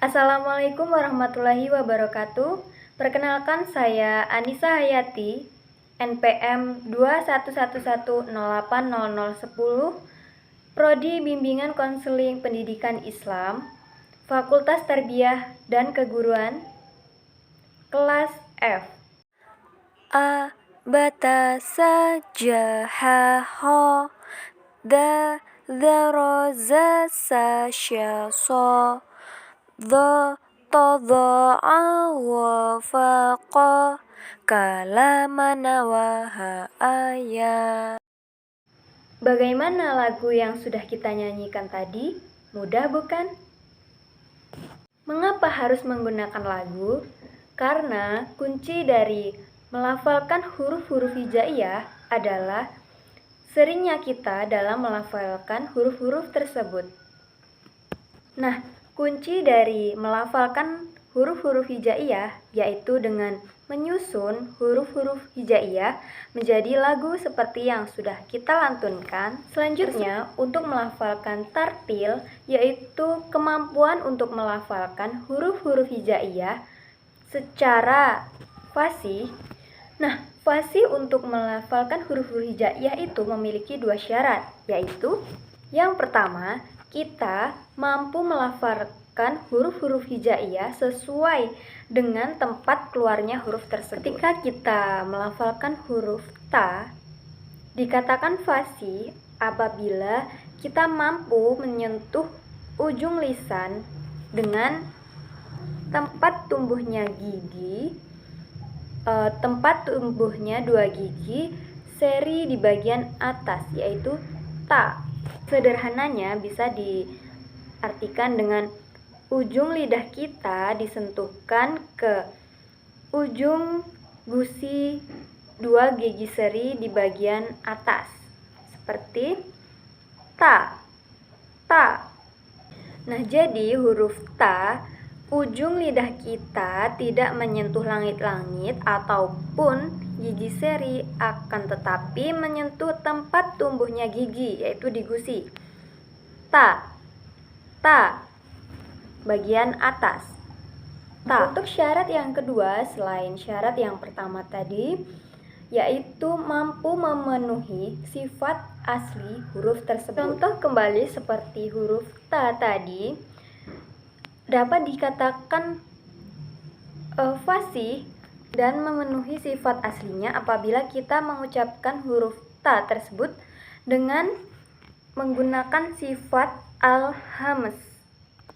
Assalamualaikum warahmatullahi wabarakatuh. Perkenalkan saya Anissa Hayati, NPM 2111080010, Prodi Bimbingan Konseling Pendidikan Islam, Fakultas Tarbiyah dan Keguruan, kelas F. A bata saja ha ho da roza sa sha so do to do a wa fa qa kalamana wa ha aya. Bagaimana lagu yang sudah kita nyanyikan tadi? Mudah bukan? Mengapa harus menggunakan lagu? Karena kunci dari melafalkan huruf-huruf hijaiyah adalah seringnya kita dalam melafalkan huruf-huruf tersebut. Nah, kunci dari melafalkan huruf-huruf hijaiyah yaitu dengan menyusun huruf-huruf hijaiyah menjadi lagu seperti yang sudah kita lantunkan. Selanjutnya, untuk melafalkan tartil yaitu kemampuan untuk melafalkan huruf-huruf hijaiyah secara fasih. Nah, fasih untuk melafalkan huruf-huruf hijaiyah itu memiliki dua syarat, yaitu yang pertama, kita mampu melafalkan huruf-huruf hijaiyah sesuai dengan tempat keluarnya huruf tersebut. Ketika kita melafalkan huruf ta, dikatakan fasih apabila kita mampu menyentuh ujung lisan dengan tempat tumbuhnya dua gigi seri di bagian atas, yaitu ta. Sederhananya bisa diartikan dengan ujung lidah kita disentuhkan ke ujung gusi dua gigi seri di bagian atas, seperti ta, ta. Nah, jadi huruf ta, ujung lidah kita tidak menyentuh langit-langit ataupun gigi seri, akan tetapi menyentuh tempat tumbuhnya gigi, yaitu di gusi. Ta, ta, bagian atas. Ta. Untuk syarat yang kedua, selain syarat yang pertama tadi, yaitu mampu memenuhi sifat asli huruf tersebut. Contoh kembali seperti huruf ta tadi, dapat dikatakan fasih dan memenuhi sifat aslinya apabila kita mengucapkan huruf ta tersebut dengan menggunakan sifat al-hamz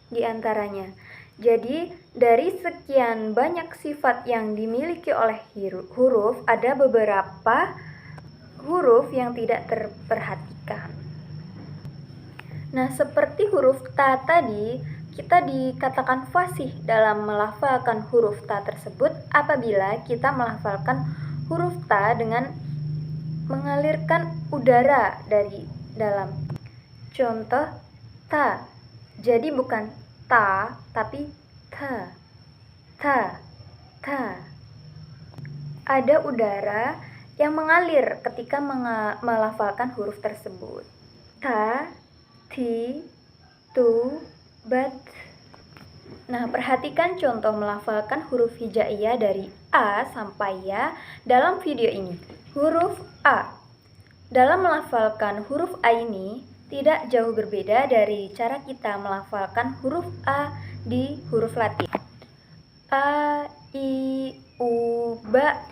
di antaranya. Jadi, dari sekian banyak sifat yang dimiliki oleh huruf, ada beberapa huruf yang tidak terperhatikan. Nah, seperti huruf ta tadi, kita dikatakan fasih dalam melafalkan huruf ta tersebut apabila kita melafalkan huruf ta dengan mengalirkan udara dari dalam. Contoh ta. Jadi bukan ta, tapi ta. Ta, ta. Ada udara yang mengalir ketika melafalkan huruf tersebut. Ta, ti, tu, bat. Nah, perhatikan contoh melafalkan huruf hijaiyah dari A sampai Ya dalam video ini. Huruf A. Dalam melafalkan huruf A ini tidak jauh berbeda dari cara kita melafalkan huruf A di huruf Latin. A, I, U, Ba.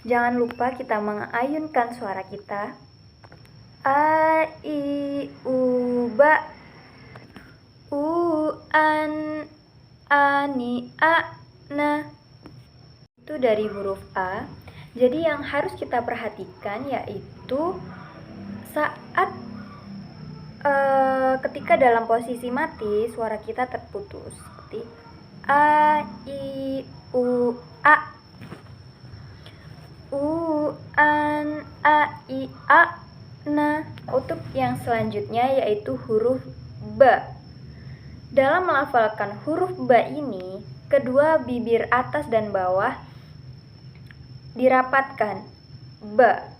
Jangan lupa kita mengayunkan suara kita. A, I, U, Ba. U, An, Ani, A, Na. Itu dari huruf A. Jadi yang harus kita perhatikan yaitu saat ketika dalam posisi mati, suara kita terputus seperti A, I, U, A. U, An, A, I, A, Na. Untuk yang selanjutnya yaitu huruf Ba. Dalam melafalkan huruf Ba ini, kedua bibir atas dan bawah dirapatkan. Ba.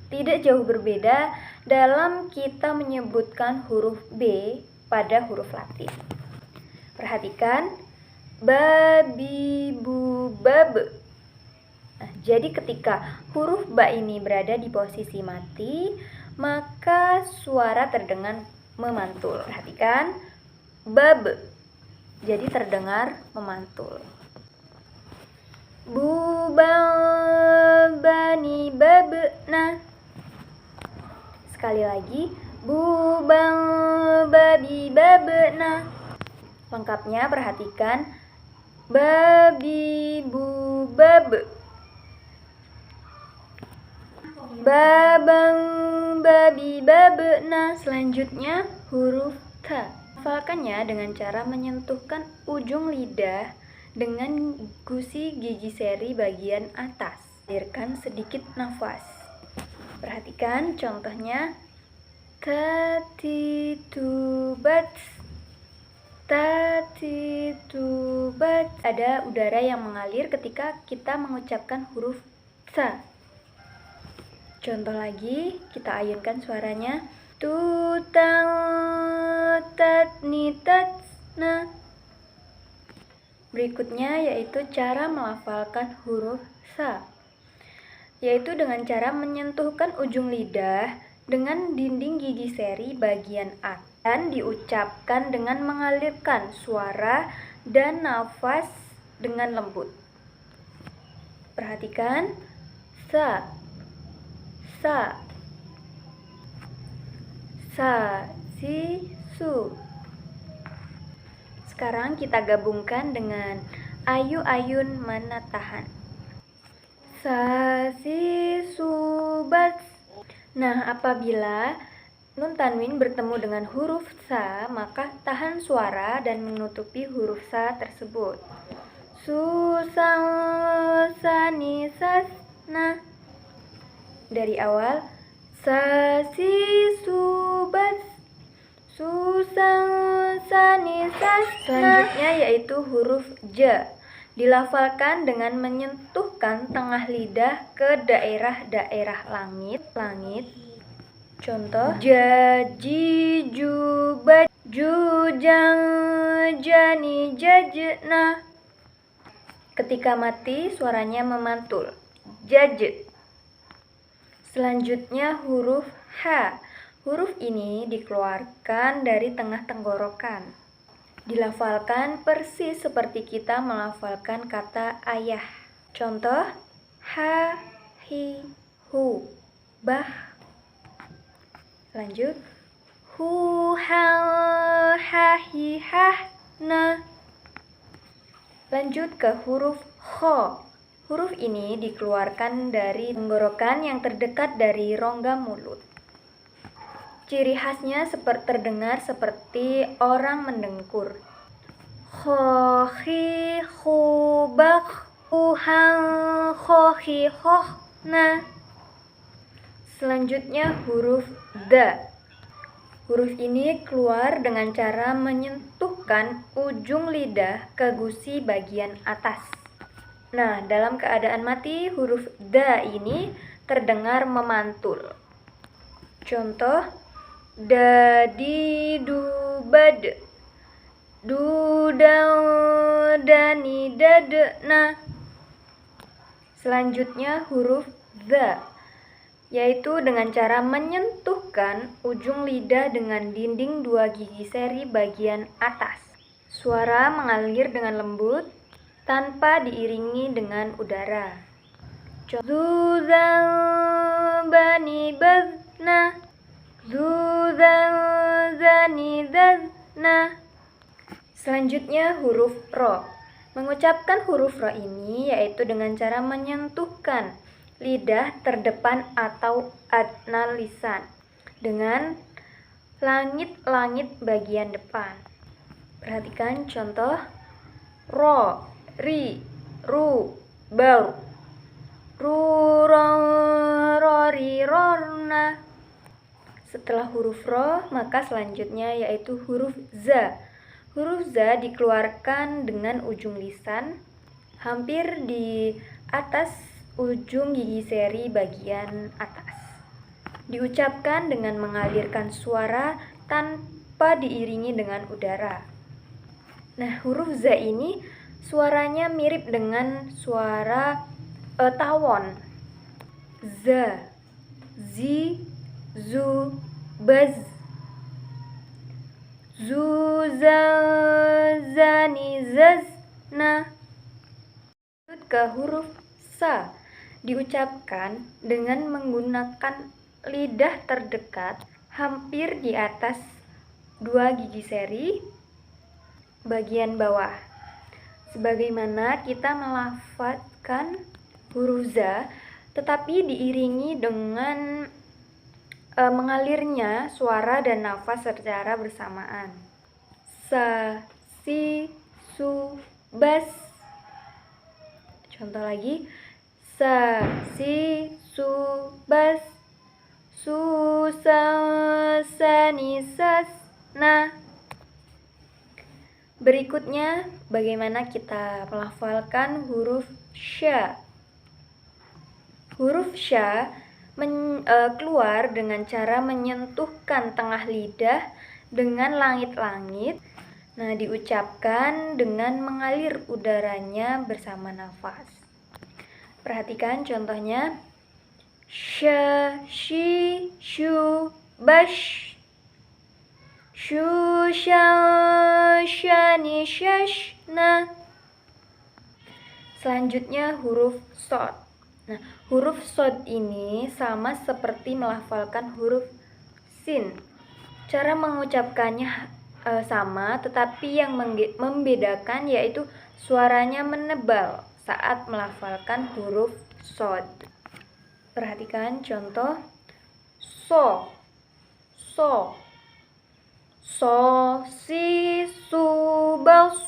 Tidak jauh berbeda dalam kita menyebutkan huruf B pada huruf Latin. Perhatikan, babi, bu, babe. Nah, jadi ketika huruf ba ini berada di posisi mati, maka suara terdengar memantul. Perhatikan, babe. Jadi terdengar memantul. Bu, ba, bani, babe. Nah, sekali lagi, bu, ba, babi, babe. Nah, lengkapnya perhatikan, babi, bu, babe. Babang, babi, babe. Nah, selanjutnya huruf ta. Hafalkannya dengan cara menyentuhkan ujung lidah dengan gusi gigi seri bagian atas. Alirkan sedikit nafas. Perhatikan contohnya. Tatitubat. Tatitubat. Ada udara yang mengalir ketika kita mengucapkan huruf ta. Contoh lagi, kita ayunkan suaranya. Tutang, tatnitat. Nah, berikutnya yaitu cara melafalkan huruf sa, yaitu dengan cara menyentuhkan ujung lidah dengan dinding gigi seri bagian atas dan diucapkan dengan mengalirkan suara dan nafas dengan lembut. Perhatikan, sa, sa, sa, si, su. Sekarang kita gabungkan dengan ayu, ayun, mana, tahan. Sa, si, su, bat. Nah, apabila nun tanwin bertemu dengan huruf sa, maka tahan suara dan menutupi huruf sa tersebut. Su, sang, sa, ni, sas. Nah, dari awal, sa, si, su, bat, su, sang, sa, ni, sas. Selanjutnya yaitu huruf ja. Dilafalkan dengan menyentuhkan tengah lidah ke daerah-daerah langit. Contoh, jaji, juba, jujang, jani, jaje. Nah, ketika mati suaranya memantul. Jaje. Selanjutnya huruf H. Huruf ini dikeluarkan dari tengah tenggorokan. Dilafalkan persis seperti kita melafalkan kata ayah. Contoh, ha, hi, hu, bah. Lanjut, hu, ha, hi, hah. Nah, lanjut ke huruf kho. Huruf ini dikeluarkan dari tenggorokan yang terdekat dari rongga mulut. Ciri khasnya terdengar seperti orang mendengkur. Kho, khi, khu, bak, hu, hang, kho, khi, hoh. Nah, selanjutnya huruf da. Huruf ini keluar dengan cara menyentuhkan ujung lidah ke gusi bagian atas. Nah, dalam keadaan mati, huruf da ini terdengar memantul. Contoh, dadi, du, bad, dudang, dani, dade. Nah, selanjutnya huruf za, yaitu dengan cara menyentuhkan ujung lidah dengan dinding dua gigi seri bagian atas. Suara mengalir dengan lembut tanpa diiringi dengan udara. Zuzang, bani, baz. Nah, zuzang, zani, zaz. Nah, selanjutnya huruf ro. Mengucapkan huruf ro ini yaitu dengan cara menyentuhkan lidah terdepan atau adnal lisan dengan langit-langit bagian depan. Perhatikan contoh, ro, ri, ru, bau, ru, rong, rori, rorna. Setelah huruf ro, maka selanjutnya yaitu huruf za. Huruf za dikeluarkan dengan ujung lisan hampir di atas ujung gigi seri bagian atas. Diucapkan dengan mengalirkan suara tanpa diiringi dengan udara. Nah, huruf za ini suaranya mirip dengan suara tawon. Za, zi, zu, baz. Zu, za, zani, zaz, na. Ke huruf sa, diucapkan dengan menggunakan lidah terdekat hampir di atas 2 gigi seri bagian bawah. Sebagaimana kita melafadzkan huruf za, tetapi diiringi dengan mengalirnya suara dan nafas secara bersamaan. Sa, si, su, bas. Contoh lagi. Sa, si, su, bas. Su, sa, sa, ni, sas, na. Berikutnya, bagaimana kita melafalkan huruf sya. Huruf sya keluar dengan cara menyentuhkan tengah lidah dengan langit-langit. Nah, diucapkan dengan mengalir udaranya bersama nafas. Perhatikan contohnya. Sya, shi, shu, bash. Shu, sha, shani, shash, na. Selanjutnya huruf sod. Nah, huruf sod ini sama seperti melafalkan huruf sin. Cara mengucapkannya sama, tetapi yang membedakan yaitu suaranya menebal saat melafalkan huruf sod. Perhatikan contoh. So, so, so, si, su, bas.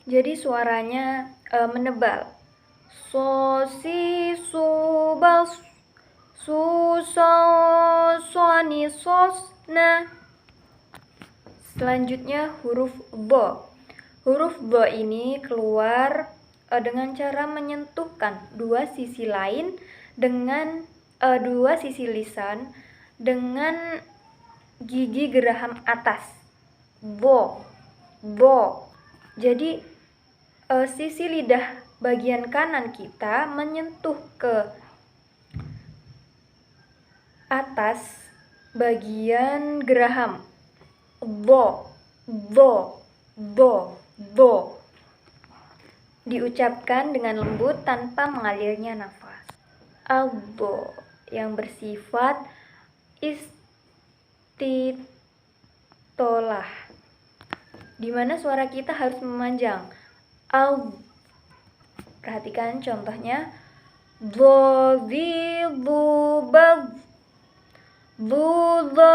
Jadi suaranya menebal. So, si, su, bas. Su, so, so, ni, sos, na. Selanjutnya huruf bo. Huruf bo ini keluar dengan cara menyentuhkan dua sisi lain dengan dua sisi lisan dengan gigi geraham atas. Bo, bo. Jadi sisi lidah bagian kanan kita menyentuh ke atas bagian geraham. Bo, bo, bo, bo. Diucapkan dengan lembut tanpa mengalirnya nafas. Albo yang bersifat istitolah, di mana suara kita harus memanjang. Al. Perhatikan contohnya. Do, di, bu, bab. Bu, do,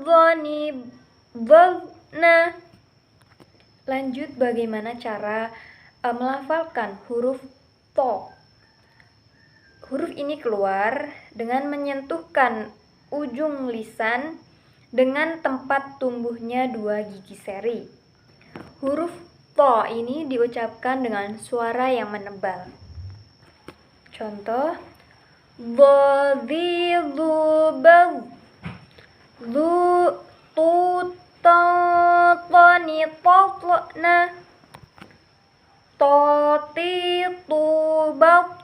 do, ni, bab, na. Lanjut bagaimana cara melafalkan huruf to. Huruf ini keluar dengan menyentuhkan ujung lisan dengan tempat tumbuhnya 2 gigi seri. Huruf to ini diucapkan dengan suara yang menebal. Contoh. Bo, di, du, bab. Du, tu, to, ni, to, na. To, ti, tu, bab.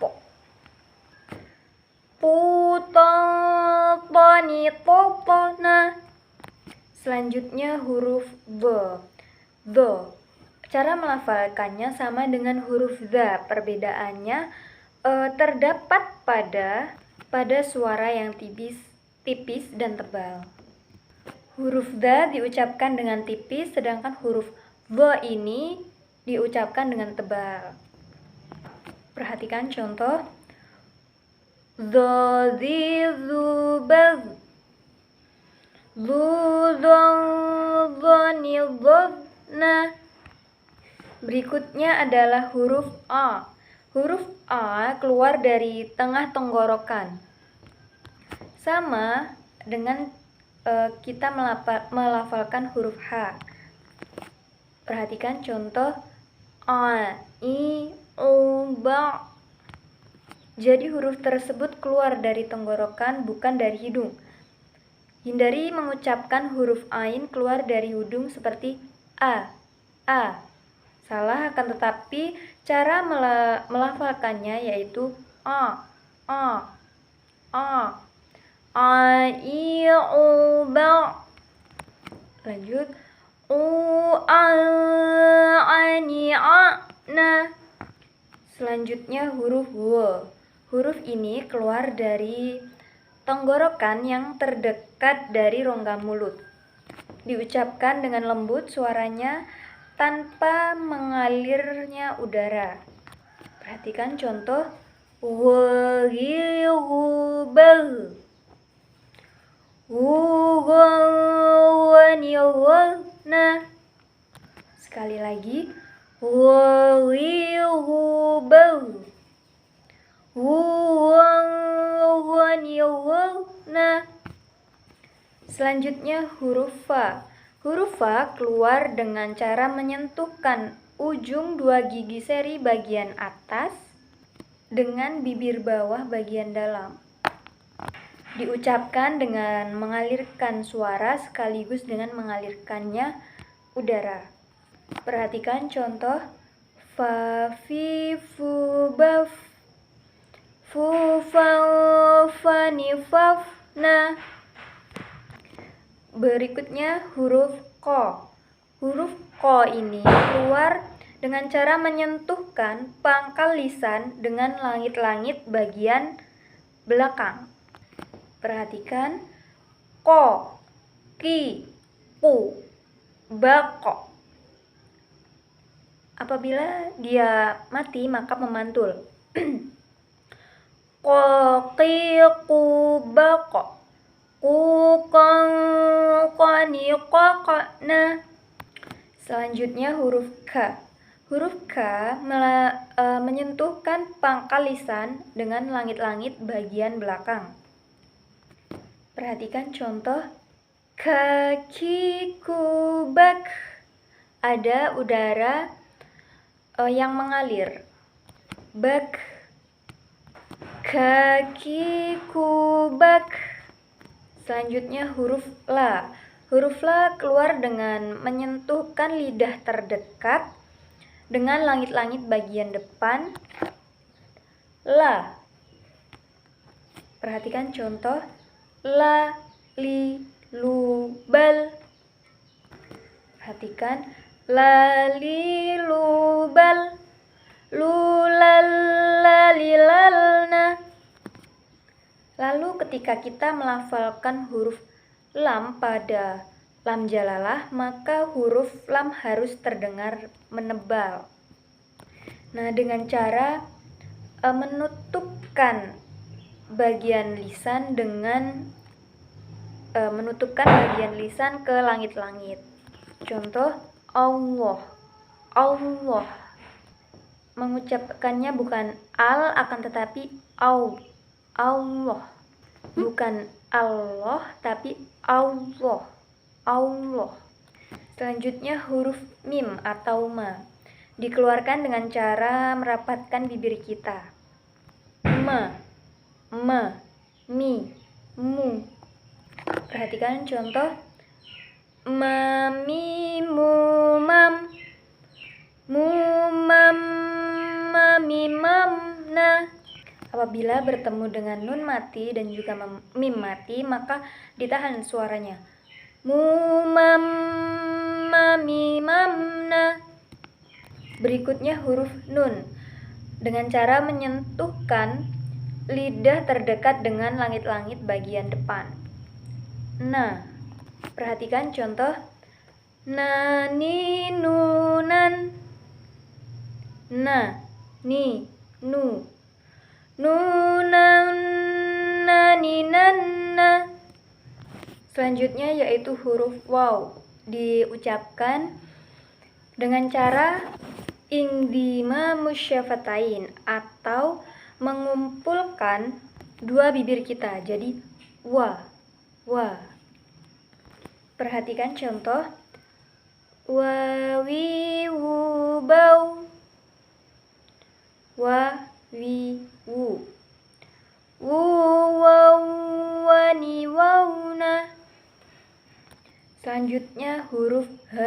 Tu, to, ni, to, na. Selanjutnya huruf b. Do. Cara melafalkannya sama dengan huruf za. Perbedaannya terdapat pada suara yang tipis dan tebal. Huruf za diucapkan dengan tipis, sedangkan huruf b ini diucapkan dengan tebal. Perhatikan contoh. Do, di, zu, baz. Zu, do, ni, zo, na. Berikutnya adalah huruf a. Huruf a keluar dari tengah tenggorokan. Sama dengan kita melafalkan huruf h. Perhatikan contoh. A, i, u, ba. Jadi huruf tersebut keluar dari tenggorokan, bukan dari hidung. Hindari mengucapkan huruf ain keluar dari hidung seperti a. Salah, akan tetapi cara melafalkannya yaitu a. A, I, U, ba. Lanjut. U, a, ani, a, na. Selanjutnya huruf w. Huruf ini keluar dari tenggorokan yang terdekat dari rongga mulut. Diucapkan dengan lembut suaranya tanpa mengalirnya udara. Perhatikan contoh. Sekali lagi. Selanjutnya huruf fa. Huruf fa keluar dengan cara menyentuhkan ujung dua gigi seri bagian atas dengan bibir bawah bagian dalam. Diucapkan dengan mengalirkan suara sekaligus dengan mengalirkannya udara. Perhatikan contoh. Fa, fi, fu, baf. Fu, fa, fa, ni, faf, na. Berikutnya huruf ko. Huruf ko ini keluar dengan cara menyentuhkan pangkal lisan dengan langit-langit bagian belakang. Perhatikan. Ko, ki, ku, bako. Apabila dia mati maka memantul. Ko, ki, ku, bako. Selanjutnya huruf K. Huruf K menyentuhkan pangkal lisan dengan langit-langit bagian belakang. Perhatikan contoh. Kakiku bak. Ada udara yang mengalir. Bak. Kakiku bak. Selanjutnya huruf la. Huruf la keluar dengan menyentuhkan lidah terdekat dengan langit-langit bagian depan. La. Perhatikan contoh. La, li, lu, bal. Perhatikan. La, li, lu, bal. Lu, lal, la, li, lal, na. Lalu ketika kita melafalkan huruf lam pada lam jalalah, maka huruf lam harus terdengar menebal. Nah, dengan cara menutupkan bagian lisan dengan menutupkan bagian lisan ke langit-langit. Contoh, Allah. Allah. Mengucapkannya bukan al akan tetapi au. Allah. Bukan Allah tapi Allah. Allah. Selanjutnya huruf mim atau ma. Dikeluarkan dengan cara merapatkan bibir kita. Ma, mi, mu. Perhatikan contoh. Ma, mi, mu, mam. Mu, mam, ma, mi, mam, na. Apabila bertemu dengan nun mati dan juga mim mati, maka ditahan suaranya. Mu, mam, ma, mi, mam, na. Berikutnya huruf nun. Dengan cara menyentuhkan lidah terdekat dengan langit-langit bagian depan. Na. Perhatikan contoh. Na, ni, nu, nan. Na, ni, nu. Nunan, nani, nanna. Selanjutnya yaitu huruf waw. Diucapkan dengan cara ingdima musyafatain atau mengumpulkan dua bibir kita. Jadi wa. Perhatikan contoh. Wawi, wu, bau. Wa, wi, wu. Wu, waw, wani, wauna. Selanjutnya huruf H.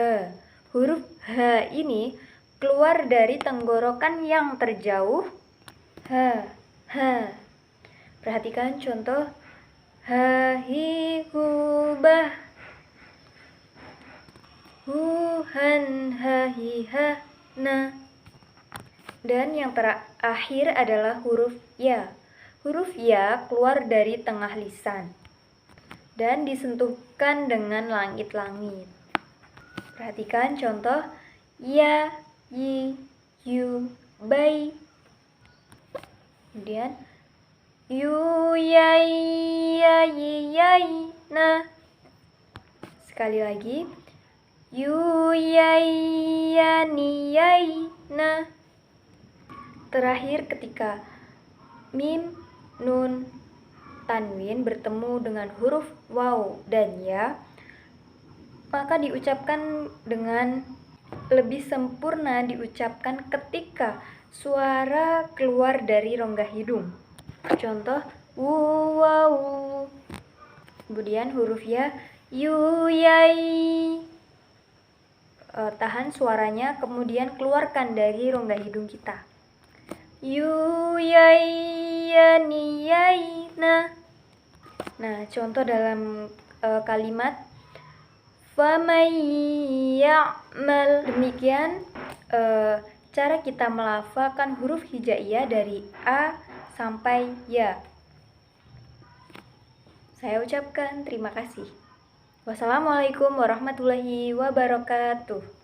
Huruf H ini keluar dari tenggorokan yang terjauh. H, H. Perhatikan contoh. Ha, hi, hu, bah. Hu, han, ha, hi, ha, na. Dan yang terakhir adalah huruf ya. Huruf ya keluar dari tengah lisan dan disentuhkan dengan langit-langit. Perhatikan contoh ya, yi, yu, bai. Kemudian yu, yai, ya, yi, yai, na. Sekali lagi yu, yai, ya, ni, yai, na. Terakhir ketika mim, nun, tanwin bertemu dengan huruf waw dan ya, maka diucapkan dengan lebih sempurna diucapkan ketika suara keluar dari rongga hidung. Contoh wu, waw. Kemudian huruf ya, yu, yai. Tahan suaranya, kemudian keluarkan dari rongga hidung kita. Yu, yai, ya, ni, yai, na. Nah, contoh dalam kalimat faman ya'mal. Demikian cara kita melafalkan huruf hijaiyah dari A sampai Ya. Saya ucapkan terima kasih. Wassalamualaikum warahmatullahi wabarakatuh.